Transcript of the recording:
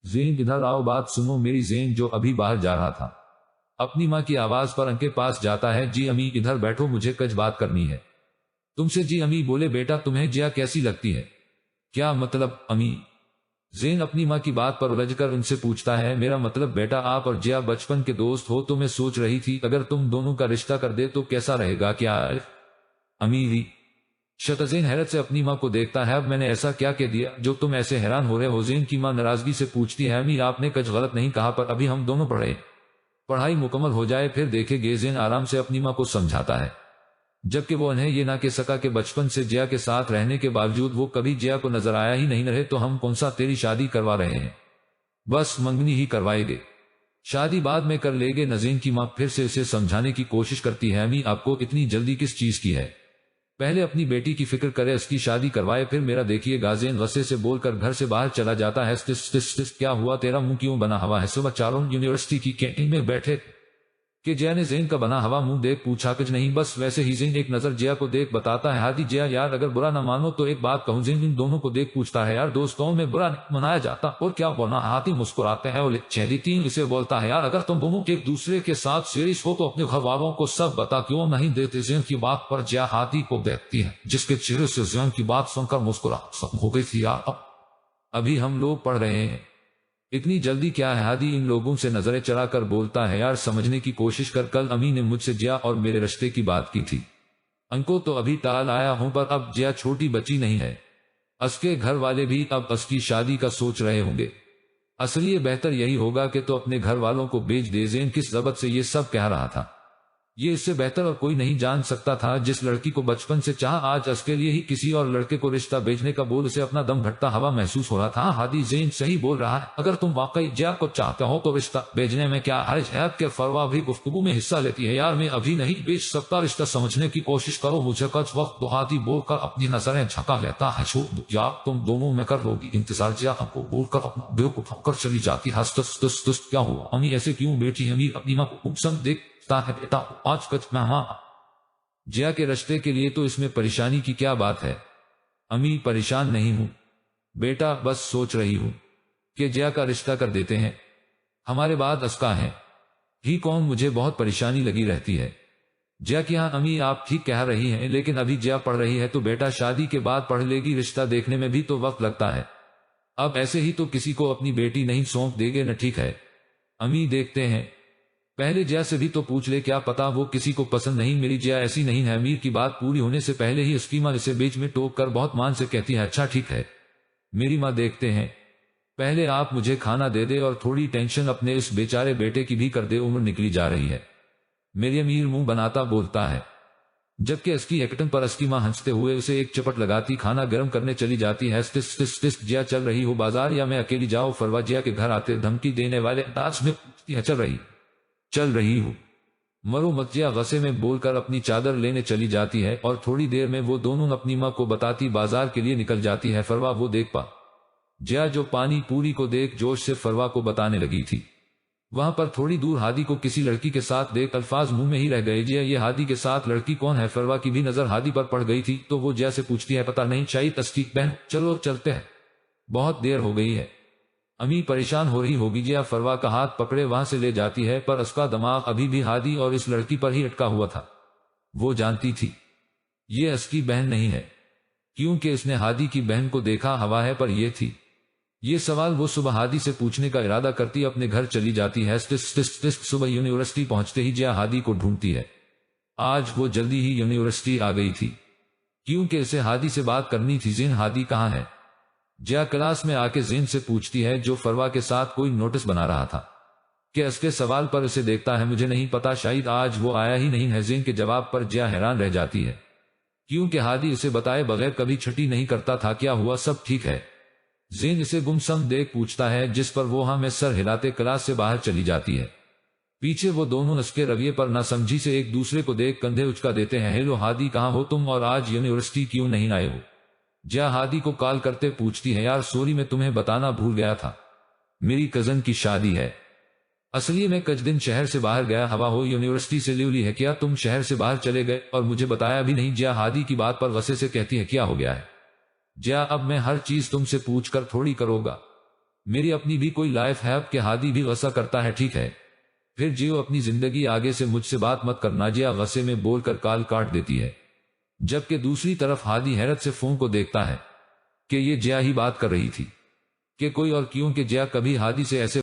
زین ادھر آؤ، بات سنو میری۔ زین جو ابھی باہر جا رہا تھا اپنی ماں کی آواز پر ان کے پاس جاتا ہے۔ جی امی ادھر بیٹھو، مجھے کچھ بات کرنی ہے تم سے۔ جی امی بولے بیٹا تمہیں جیا کیسی لگتی ہے؟ کیا مطلب امی؟ زین اپنی ماں کی بات پر الجھ کر ان سے پوچھتا ہے میرا مطلب بیٹا آپ اور جیا بچپن کے دوست ہو، تو میں سوچ رہی تھی اگر تم دونوں کا رشتہ کر دے تو کیسا رہے گا؟ کیا امی؟ زین حیرت سے اپنی ماں کو دیکھتا ہے، اب میں نے ایسا کیا کہہ دیا جو تم ایسے حیران ہو رہے ہو؟ زین کی ماں ناراضگی سے پوچھتی ہے امی آپ نے کچھ غلط نہیں کہا، پر ابھی ہم دونوں پڑھے، پڑھائی مکمل ہو جائے پھر دیکھے گے۔ زین آرام سے اپنی ماں کو سمجھاتا ہے، جبکہ وہ انہیں یہ نہ کہہ سکا کہ بچپن سے جیا کے ساتھ رہنے کے باوجود وہ کبھی جیا کو نظر آیا ہی نہیں رہے، تو ہم کون سا تیری شادی کروا رہے ہیں، بس منگنی ہی کروائے گے، شادی بعد میں کر لے گے۔ نزین کی ماں پھر سے اسے سمجھانے کی کوشش کرتی ہے امی آپ کو اتنی جلدی کس چیز کی ہے؟ پہلے اپنی بیٹی کی فکر کرے، اس کی شادی کروائے پھر میرا دیکھیے گا۔ زین غصے سے بول کر گھر سے باہر چلا جاتا ہے۔ کیا ہوا تیرا منہ کیوں بنا ہوا ہے؟ صبح چاروں یونیورسٹی کی کینٹین میں بیٹھے کہ جیا نے زین کا بنا ہوا منہ دیکھ پوچھا کچھ نہیں، بس ویسے ہی۔ زین ایک نظر جیا کو دیکھ بتاتا ہے ہادی جیا یار اگر برا نہ مانو تو ایک بات کہوں۔ زین ان دونوں کو دیکھ پوچھتا ہے یار دوستوں میں برا نہیں منایا جاتا اور کیا بولنا؟ ہادی مسکراتے ہیں اور چہری تین اسے بولتا ہے یار اگر تم دونوں ایک دوسرے کے ساتھ سیریس ہو تو اپنے گھر والوں کو سب بتا کیوں نہیں دیتے؟ زین کی بات پر جیا ہادی کو دیکھتی ہے جس کے چہرے سے زین کی بات سن کر مسکراہٹ ختم ہو گئی تھی۔ یار ابھی ہم لوگ پڑھ رہے ہیں، اتنی جلدی کیا ہے؟ ہادی ان لوگوں سے نظریں چرا کر بولتا ہے یار سمجھنے کی کوشش کر، کل امی نے مجھ سے جیا اور میرے رشتے کی بات کی تھی، ان کو تو ابھی ٹال آیا ہوں، پر اب جیا چھوٹی بچی نہیں ہے، اس کے گھر والے بھی اب اس کی شادی کا سوچ رہے ہوں گے، اس لیے بہتر یہی ہوگا کہ تو اپنے گھر والوں کو بھیج دے۔ زین کس ضبط سے یہ سب کہہ رہا تھا؟ یہ اس سے بہتر اور کوئی نہیں جان سکتا تھا، جس لڑکی کو بچپن سے چاہا آج اس کے لیے ہی کسی اور لڑکے کو رشتہ بھیجنے کا بول اسے اپنا دم گھٹتا ہوا محسوس ہو رہا تھا۔ ہادی زین صحیح بول رہا ہے، اگر تم واقعی جیا کو چاہتے ہو تو رشتہ بھیجنے میں کیا حرج ہے؟ کہ فروا بھی گفتگو میں حصہ لیتی ہے یار میں ابھی نہیں بھیج سکتا، رشتہ سمجھنے کی کوشش کرو، مجھے کچھ وقت دو۔ ہادی بول کر اپنی نظریں جھکا لیتا ہے، چھوڑ دو یار تم دونوں میں کر لو گی انتظار۔ جیا کو بول کر اپنا بیوق اٹھا کر چلی جاتی ہے۔ کیا ہوا امی ایسے کیوں بیٹھی؟ امی اپنی ماں کو پسند دیکھتا ہے بیٹا آج کچھ مہمان جیا کے رشتے کے لیے، تو اس میں پریشانی کی کیا بات ہے؟ امی پریشان نہیں ہوں بیٹا، بس سوچ رہی ہوں کہ جیا کا رشتہ کر دیتے ہیں، ہمارے بعد اس کا ہے ہی کون، مجھے بہت پریشانی لگی رہتی ہے۔ جیا کی ہاں امی آپ ٹھیک کہہ رہی ہیں، لیکن ابھی جیا پڑھ رہی ہے تو بیٹا شادی کے بعد پڑھ لے گی، رشتہ دیکھنے میں بھی تو وقت لگتا ہے، اب ایسے ہی تو کسی کو اپنی بیٹی نہیں سونپ دے گے نہ؟ ٹھیک ہے امی دیکھتے ہیں، پہلے جیا سے بھی تو پوچھ لے، کیا پتا وہ کسی کو پسند نہیں میری جیا ایسی نہیں ہے۔ امیر کی بات پوری ہونے سے پہلے ہی اس کی ماں اسے بیچ میں ٹوک کر بہت مان سے کہتی ہے اچھا ٹھیک ہے میری ماں دیکھتے ہیں، پہلے آپ مجھے کھانا دے دے اور تھوڑی ٹینشن اپنے اس بیچارے بیٹے کی بھی کر دے، عمر نکلی جا رہی ہے میری امیر منہ بناتا بولتا ہے، جبکہ اس کی ایکٹنگ پر اس کی ماں ہنستے ہوئے اسے ایک چپٹ لگاتی کھانا گرم کرنے چلی جاتی ہے۔ جیا چل رہی ہو بازار یا میں اکیلی جاؤ؟ فروا جیا کے گھر آتے دھمکی دینے والے انداز میں پوچھتی ہے۔ چل رہی ہوں مرو مت، جیا غصے میں بول کر اپنی چادر لینے چلی جاتی ہے اور تھوڑی دیر میں وہ دونوں اپنی ماں کو بتاتی بازار کے لیے نکل جاتی ہے۔ فروا وہ دیکھ پا جیا جو پانی پوری کو دیکھ جوش سے فروا کو بتانے لگی تھی، وہاں پر تھوڑی دور ہادی کو کسی لڑکی کے ساتھ دیکھ الفاظ منہ میں ہی رہ گئے، جیا یہ ہادی کے ساتھ لڑکی کون ہے؟ فروا کی بھی نظر ہادی پر پڑ گئی تھی تو وہ جیا سے پوچھتی ہے پتہ نہیں شاید اس کی بہن، چلو چلتے ہیں بہت دیر ہو گئی ہے، امی پریشان ہو رہی ہوگی۔ جیا فروا کا ہاتھ پکڑے وہاں سے لے جاتی ہے، پر اس کا دماغ ابھی بھی ہادی اور اس لڑکی پر ہی اٹکا ہوا تھا، وہ جانتی تھی یہ اس کی بہن نہیں ہے کیونکہ اس نے ہادی کی بہن کو دیکھا ہوا ہے، پر یہ تھی یہ سوال وہ صبح ہادی سے پوچھنے کا ارادہ کرتی اپنے گھر چلی جاتی ہے۔ صبح یونیورسٹی پہنچتے ہی جیا ہادی کو ڈھونڈتی ہے، آج وہ جلدی ہی یونیورسٹی آ گئی تھی کیونکہ اسے ہادی سے بات کرنی تھی۔ زین ہادی کہاں ہے؟ جیا کلاس میں آ کے زین سے پوچھتی ہے جو فروا کے ساتھ کوئی نوٹس بنا رہا تھا، کہ اس کے سوال پر اسے دیکھتا ہے مجھے نہیں پتا شاید آج وہ آیا ہی نہیں ہے۔ زین کے جواب پر جیا حیران رہ جاتی ہے کیونکہ ہادی اسے بتائے بغیر کبھی چھٹی نہیں کرتا تھا، کیا ہوا سب ٹھیک ہے؟ زین اسے گمسم دیکھ پوچھتا ہے، جس پر وہ ہاں میں سر ہلاتے کلاس سے باہر چلی جاتی ہے۔ پیچھے وہ دونوں اس کے رویے پر نہ سمجھی سے ایک دوسرے کو دیکھ کندھے اچکا دیتے ہیں۔ ہیلو ہادی کہاں ہو تم اور آج یونیورسٹی کیوں نہیں آئے ہو؟ جیا ہادی کو کال کرتے پوچھتی ہے، یار سوری میں تمہیں بتانا بھول گیا تھا، میری کزن کی شادی ہے، اصلی میں کچھ دن شہر سے باہر گیا ہوا ہو، یونیورسٹی سے لیو لی ہے کیا تم شہر سے باہر چلے گئے اور مجھے بتایا بھی نہیں؟ جیا ہادی کی بات پر غصے سے کہتی ہے کیا ہو گیا ہے؟ جیا اب میں ہر چیز تم سے پوچھ کر تھوڑی کروں گا، میری اپنی بھی کوئی لائف ہے کہ ہادی بھی غصہ کرتا ہے، ٹھیک ہے؟ پھر جیو اپنی زندگی آگے سے مجھ سے بات مت کرنا، جیا غصے میں بول کر کال کاٹ دیتی ہے، جبکہ دوسری طرف ہادی حیرت سے فون کو دیکھتا ہے کہ یہ جیا ہی بات کر رہی تھی کہ کوئی اور، کیوں کہ جیا کبھی ہادی سے ایسے